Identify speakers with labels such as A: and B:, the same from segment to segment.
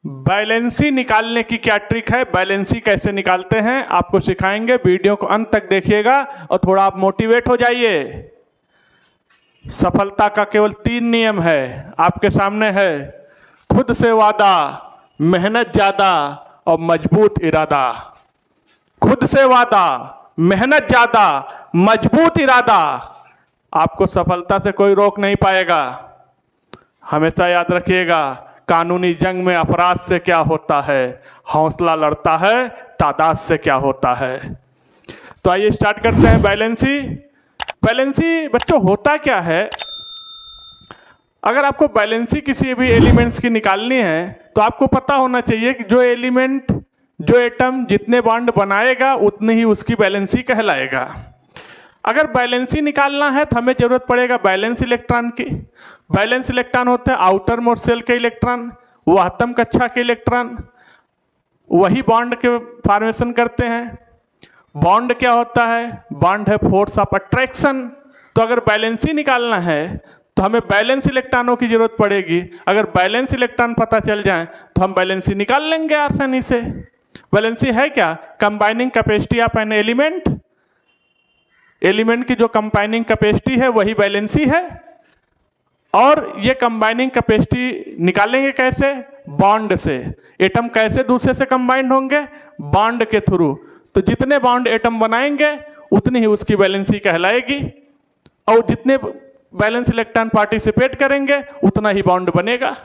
A: Valency निकालने की क्या ट्रिक है, बैलेंसी कैसे निकालते हैं आपको सिखाएंगे। वीडियो को अंत तक देखिएगा और थोड़ा आप मोटिवेट हो जाइए। सफलता का केवल 3 नियम है, आपके सामने है। खुद से वादा, मेहनत ज्यादा और मजबूत इरादा। खुद से वादा, मेहनत ज्यादा, मजबूत इरादा। आपको सफलता से कोई रोक नहीं पाएगा। हमेशा याद रखिएगा, कानूनी जंग में अपराध से क्या होता है, हौसला लड़ता है तादाद से क्या होता है। तो आइए स्टार्ट करते हैं। बैलेंसी। बैलेंसी बच्चों होता क्या है, अगर आपको बैलेंसी किसी भी एलिमेंट्स की निकालनी है तो आपको पता होना चाहिए कि जो एलिमेंट, जो एटम जितने बॉन्ड बनाएगा उतनी ही उसकी बैलेंसी कहलाएगा। अगर बैलेंसी निकालना है तो हमें जरूरत पड़ेगा बैलेंस इलेक्ट्रॉन की। बैलेंस इलेक्ट्रॉन होते हैं आउटर मोस्ट शेल के इलेक्ट्रॉन, वाहतम कक्षा के इलेक्ट्रॉन, वही बॉन्ड के फॉर्मेशन करते हैं। बॉन्ड क्या होता है, बॉन्ड है फोर्स ऑफ अट्रैक्शन। तो अगर बैलेंसी निकालना है तो हमें बैलेंस इलेक्ट्रॉनों की जरूरत पड़ेगी। अगर बैलेंस इलेक्ट्रॉन पता चल जाए तो हम बैलेंसी निकाल लेंगे आसानी से। बैलेंसी है क्या, combining capacity of an element. Element की जो कंबाइनिंग कैपेसिटी है वही बैलेंसी है। और ये कंबाइनिंग कैपेसिटी निकालेंगे कैसे, बॉन्ड से। एटम कैसे दूसरे से कंबाइंड होंगे, बॉन्ड के थ्रू। तो जितने बॉन्ड एटम बनाएंगे उतनी ही उसकी बैलेंसी कहलाएगी, और जितने बैलेंस इलेक्ट्रॉन पार्टिसिपेट करेंगे उतना ही बॉन्ड बनेगा।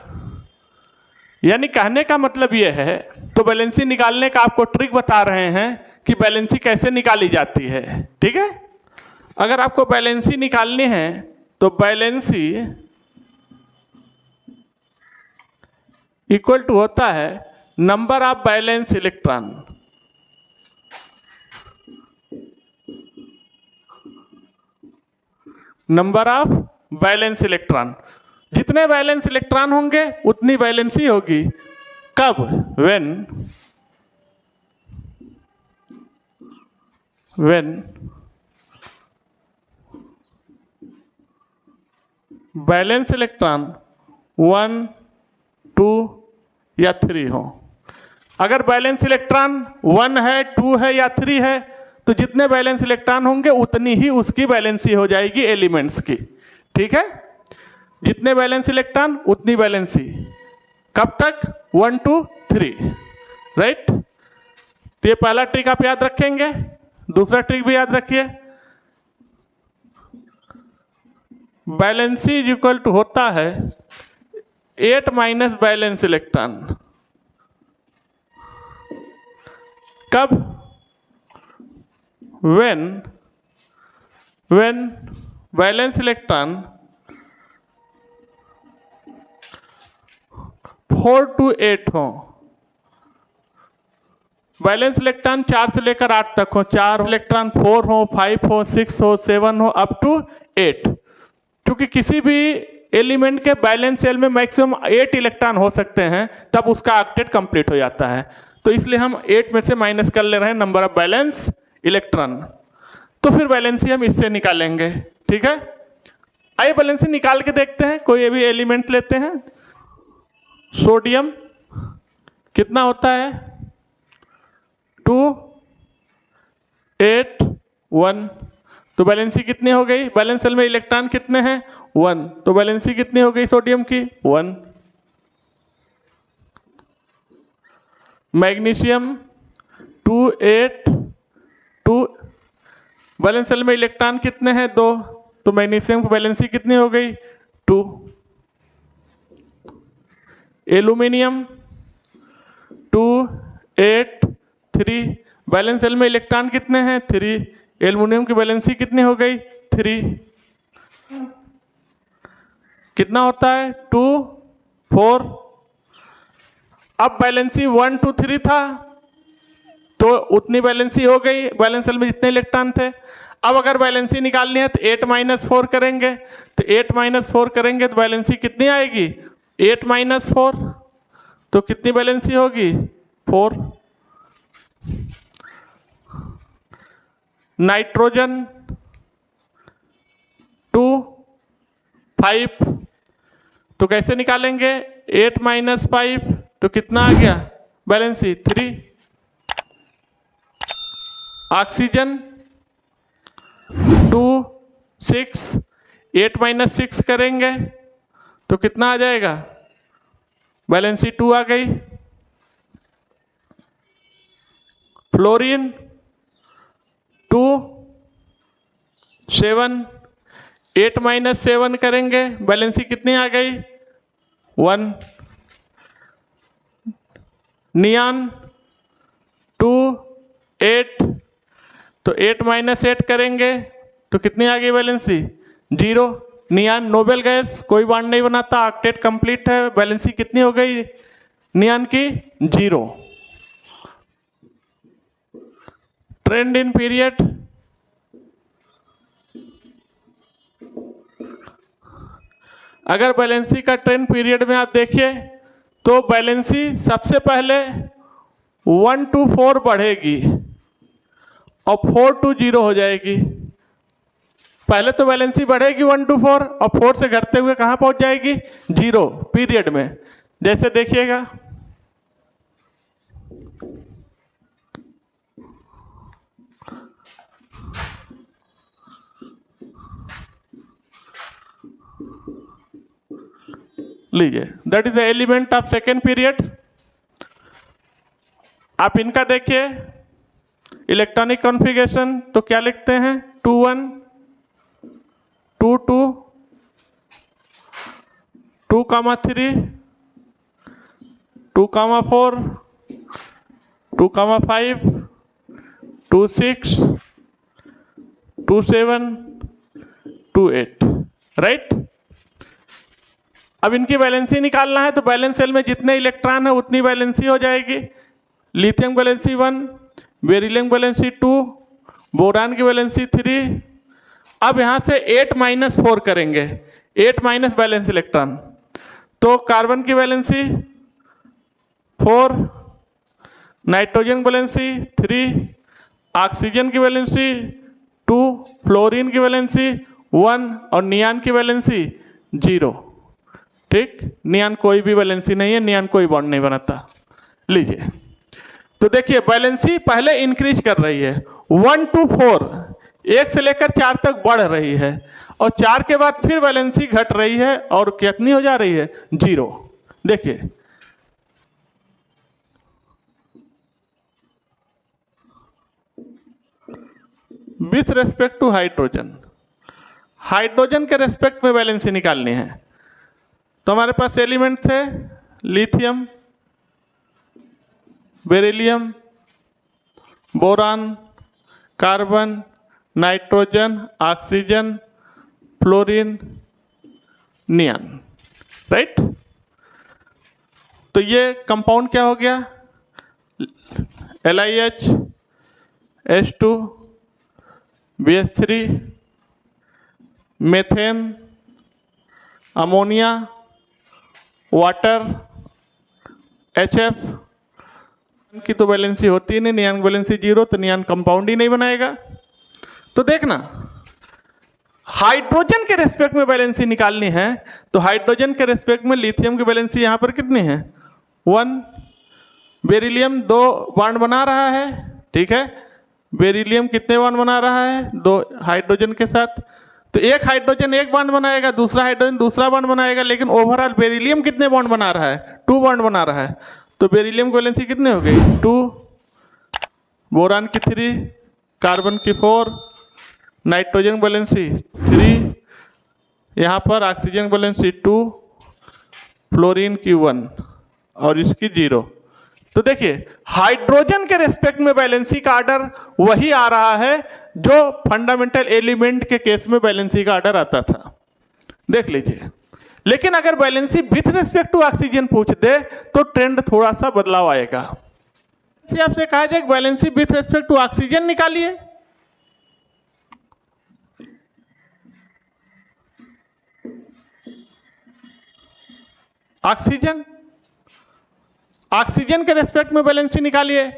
A: यानी कहने का मतलब ये है, तो बैलेंसी निकालने का आपको ट्रिक बता रहे हैं कि बैलेंसी कैसे निकाली जाती है। ठीक है, अगर आपको बैलेंसी निकालनी है तो बैलेंसी इक्वल टू होता है number of balance electron. Number of balance electron, जितने बैलेंस इलेक्ट्रॉन होंगे उतनी बैलेंसी होगी। कब, व्हेन बैलेंस इलेक्ट्रॉन 1, 2 या 3 हो। अगर बैलेंस इलेक्ट्रॉन 1 है, 2 है या 3 है तो जितने बैलेंस इलेक्ट्रॉन होंगे उतनी ही उसकी बैलेंसी हो जाएगी एलिमेंट्स की। ठीक है, जितने बैलेंस इलेक्ट्रॉन उतनी बैलेंसी। कब तक, 1, 2, 3, राइट। तो ये पहला ट्रिक आप याद रखेंगे। दूसरा ट्रिक भी याद रखिए, बैलेंसी इज इक्वल टू होता है 8 माइनस बैलेंस इलेक्ट्रॉन। कब, when बैलेंस इलेक्ट्रॉन 4 to 8 हो। बैलेंस इलेक्ट्रॉन 4 से लेकर 8 तक हो। 4 इलेक्ट्रॉन 4 हो, 5 हो, 6 हो, 7 हो, अप टू 8। क्योंकि किसी भी एलिमेंट के बैलेंस शेल में मैक्सिमम 8 इलेक्ट्रॉन हो सकते हैं, तब उसका ऑक्टेट कंप्लीट हो जाता है। तो इसलिए हम 8 में से माइनस कर ले रहे हैं नंबर ऑफ बैलेंस इलेक्ट्रॉन। तो फिर बैलेंसी हम इससे निकालेंगे। ठीक है, आइए बैलेंसी निकाल के देखते हैं। कोई भी एलिमेंट लेते हैं। सोडियम कितना होता है, 2, 8, 1। तो बैलेंसी कितनी हो गई, बैलेंस सेल में इलेक्ट्रॉन कितने हैं, 1। तो बैलेंसी कितनी हो गई सोडियम की, 1। मैग्नीशियम 2, 8, 2। बैलेंस सेल में इलेक्ट्रॉन कितने हैं, 2। तो मैग्नीशियम की बैलेंसी कितनी हो गई, 2। एल्यूमिनियम 2, 8, 3। बैलेंस सेल में इलेक्ट्रॉन कितने हैं, 3। एल्यूमिनियम की बैलेंसी कितनी हो गई, 3। कितना होता है, 2, 4। अब बैलेंसी 1, 2, 3 था तो उतनी बैलेंसी हो गई बैलेंस सेल में जितने इलेक्ट्रॉन थे। अब अगर बैलेंसी निकालनी है तो 8 - 4 करेंगे। तो 8 - 4 करेंगे तो बैलेंसी कितनी आएगी, 8 - 4। तो कितनी बैलेंसी होगी, 4। नाइट्रोजन 2, 5। तो कैसे निकालेंगे, 8 - 5 तो कितना आ गया वैलेंसी 3। ऑक्सीजन 2 6, 8 - 6 करेंगे तो कितना आ जाएगा, वैलेंसी 2 आ गई। फ्लोरीन 2 7, 8 - 7 करेंगे, वैलेंसी कितनी आ गई 1। नियान 2 8, तो 8 - 8 करेंगे तो कितनी आ गई वैलेंसी 0। नियान नोबेल गैस, कोई बॉन्ड नहीं बनाता, ऑक्टेट कंप्लीट है, वैलेंसी कितनी हो गई नियान की 0। ट्रेंड इन पीरियड, अगर वैलेंसी का ट्रेंड पीरियड में आप देखिए तो वैलेंसी सबसे पहले 1 to 4 बढ़ेगी और 4 to 0 हो जाएगी। पहले तो वैलेंसी बढ़ेगी 1 to 4 और 4 से घटते हुए कहाँ पहुँच जाएगी 0 पीरियड में। जैसे देखिएगा लीजिए, that is the element of second period. आप इनका देखिए इलेक्ट्रॉनिक कॉन्फ़िगरेशन, तो क्या लिखते हैं 2 1 2 2 2, 3 2, 4 2, 5 2 6 2 7 2 8, राइट। अब इनकी वैलेंसी निकालना है तो वैलेंस सेल में जितने इलेक्ट्रॉन है उतनी वैलेंसी हो जाएगी। Lithium valency 1, beryllium valency 2, boron की वैलेंसी 3। अब यहाँ से 8 - 4 करेंगे, 8 - वैलेंस इलेक्ट्रॉन, तो कार्बन की वैलेंसी 4, नाइट्रोजन वैलेंसी 3, ऑक्सीजन की वैलेंसी 2, फ्लोरीन की वैलेंसी 1 और नियान की वैलेंसी 0। ठीक, नियान कोई भी वैलेंसी नहीं है, नियान कोई बॉन्ड नहीं बनाता। लीजिए, तो देखिए वैलेंसी पहले इंक्रीज कर रही है 1 to 4, 1 से लेकर 4 तक बढ़ रही है और 4 के बाद फिर वैलेंसी घट रही है और कितनी हो जा रही है 0। देखिए with respect to hydrogen, hydrogen के रेस्पेक्ट में वैलेंसी निकालनी है तो हमारे पास एलिमेंट्स है lithium, beryllium, boron, carbon, nitrogen, oxygen, fluorine, neon, right. तो ये कंपाउंड क्या हो गया LiH H2 BH3 methane, ammonia, water, HF की तो वैलेंसी होती नहीं, नियान वैलेंसी 0, तो नियान कंपाउंड ही नहीं बनाएगा। तो देखना हाइड्रोजन के रेस्पेक्ट में वैलेंसी निकालनी है तो हाइड्रोजन के रेस्पेक्ट में लिथियम की वैलेंसी यहाँ पर कितनी है 1, बेरिलियम 2 बॉन्ड बना रहा है, ठीक है। बेरिलियम कितने बॉन्ड बना रहा है 2 हाइड्रोजन के साथ, तो एक हाइड्रोजन एक बॉन्ड बनाएगा, दूसरा हाइड्रोजन दूसरा बॉन्ड बनाएगा, लेकिन ओवरऑल बेरिलियम कितने बॉन्ड बना रहा है 2 बॉन्ड बना रहा है। तो बेरिलियम की वैलेंसी कितने हो गई 2, बोरान की 3, कार्बन की 4, नाइट्रोजन वैलेंसी 3, यहाँ पर ऑक्सीजन वैलेंसी 2, फ्लोरीन की 1 और इसकी 0। तो देखिए हाइड्रोजन के रेस्पेक्ट में वैलेंसी का ऑर्डर वही आ रहा है जो फंडामेंटल एलिमेंट के केस में वैलेंसी का ऑर्डर आता था, देख लीजिए। लेकिन अगर valency with respect to oxygen पूछ दे तो ट्रेंड थोड़ा सा बदलाव आएगा। आपसे कहा जाए valency with respect to oxygen निकालिए, ऑक्सीजन, ऑक्सीजन के रेस्पेक्ट में वैलेंसी निकालिए।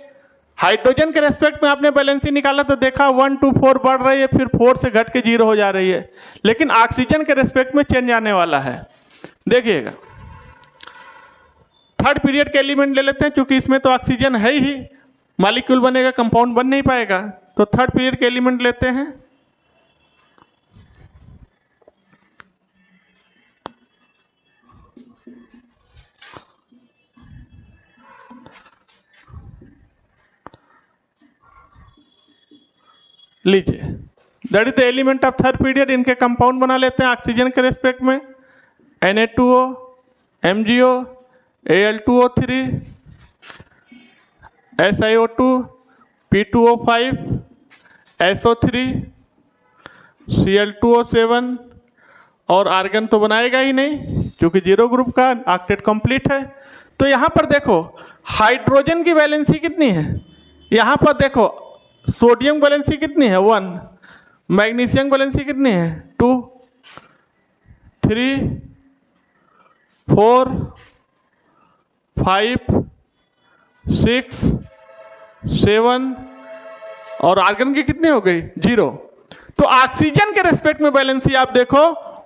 A: हाइड्रोजन के रेस्पेक्ट में आपने वैलेंसी निकाला तो देखा 1 to 4 बढ़ रही है, फिर 4 से घट के 0 हो जा रही है, लेकिन ऑक्सीजन के रेस्पेक्ट में चेंज आने वाला है। देखिएगा थर्ड पीरियड के एलिमेंट ले लेते हैं, क्योंकि इसमें तो ऑक्सीजन है ही, मॉलिक्यूल बनेगा, कंपाउंड बन नहीं पाएगा। तो थर्ड पीरियड के एलिमेंट लेते हैं। लीजिए, that is the element of third period. इनके कंपाउंड बना लेते हैं ऑक्सीजन के रेस्पेक्ट में। Na2O, MgO, Al2O3, SiO2, P2O5, SO3, Cl2O7, और आर्गन तो बनाएगा ही नहीं क्योंकि जीरो ग्रुप का ऑक्टेट कंप्लीट है। तो यहाँ पर देखो हाइड्रोजन की वैलेंसी कितनी है, यहाँ पर देखो सोडियम वैलेंसी कितनी है 1, मैग्नीशियम वैलेंसी कितनी है 2, 3, 4, 5, 6, 7, और आर्गन की कितनी हो गई 0। तो ऑक्सीजन के रेस्पेक्ट में बैलेंसी आप देखो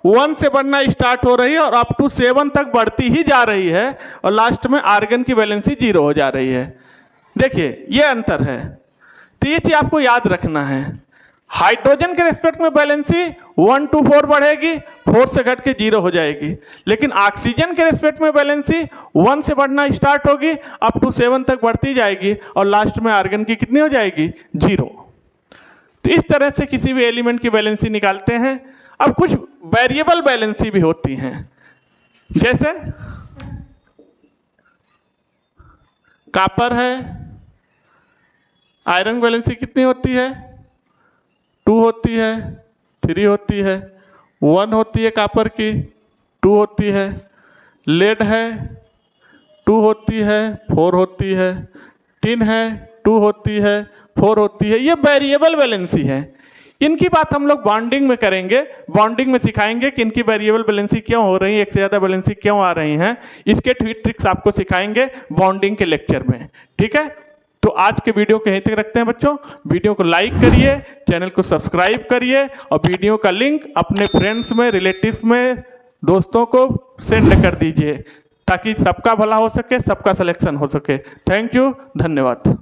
A: 1 से बढ़ना स्टार्ट हो रही है और अप टू 7 तक बढ़ती ही जा रही है, और लास्ट में आर्गन की बैलेंसी 0 हो जा रही है। देखिए ये अंतर है, तो ये चीज आपको याद रखना है। हाइड्रोजन के रेस्पेक्ट में बैलेंसी 1 to 4 बढ़ेगी, 4 से घट के 0 हो जाएगी, लेकिन ऑक्सीजन के रेस्पेक्ट में बैलेंसी 1 से बढ़ना स्टार्ट होगी, अप टू 7 तक बढ़ती जाएगी, और लास्ट में आर्गन की कितनी हो जाएगी 0। तो इस तरह से किसी भी एलिमेंट की बैलेंसी निकालते हैं। अब कुछ वेरिएबल बैलेंसी भी होती हैं, जैसे कॉपर है, आयरन बैलेंसी कितनी होती है 2 होती है, 3 होती है, 1 होती है कॉपर की, 2 होती है। लेड है 2 होती है, 4 होती है। टिन है 2 होती है, 4 होती है। ये वेरिएबल बैलेंसी है। इनकी बात हम लोग बॉन्डिंग में करेंगे, बॉन्डिंग में सिखाएंगे कि इनकी वेरिएबल बैलेंसी क्यों हो रही है, एक से ज़्यादा बैलेंसी क्यों आ रही हैं। इसके ट्रिक्स आपको सिखाएंगे बॉन्डिंग के लेक्चर में, ठीक है। तो आज के वीडियो को यहीं तक रखते हैं बच्चों। वीडियो को लाइक करिए, चैनल को सब्सक्राइब करिए, और वीडियो का लिंक अपने फ्रेंड्स में, रिलेटिव्स में, दोस्तों को सेंड कर दीजिए, ताकि सबका भला हो सके, सबका सिलेक्शन हो सके। थैंक यू, धन्यवाद।